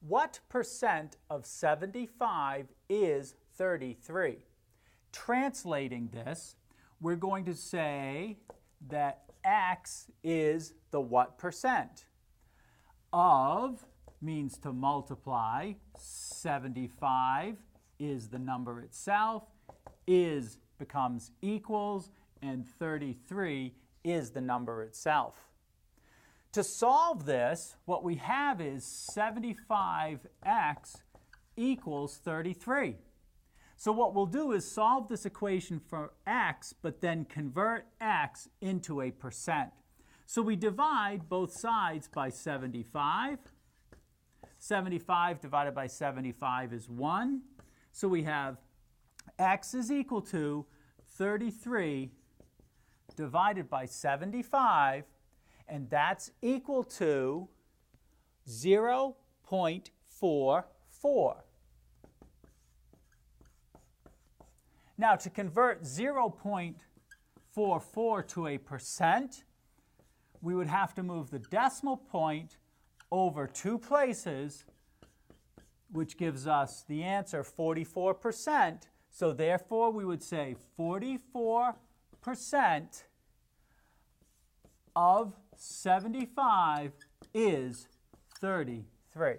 What percent of 75 is 33? Translating this, we're going to say that x is the what percent. Of means to multiply. 75 is the number itself. Is becomes equals, and 33 is the number itself. To solve this, what we have is 75x equals 33. So what we'll do is solve this equation for x, but then convert x into a percent. So we divide both sides by 75. 75 divided by 75 is 1. So we have x is equal to 33 divided by 75, and that's equal to 0.44. Now, to convert 0.44 to a percent, we would have to move the decimal point over 2 places, which gives us the answer 44%. So therefore, we would say 44% of 75 is 33.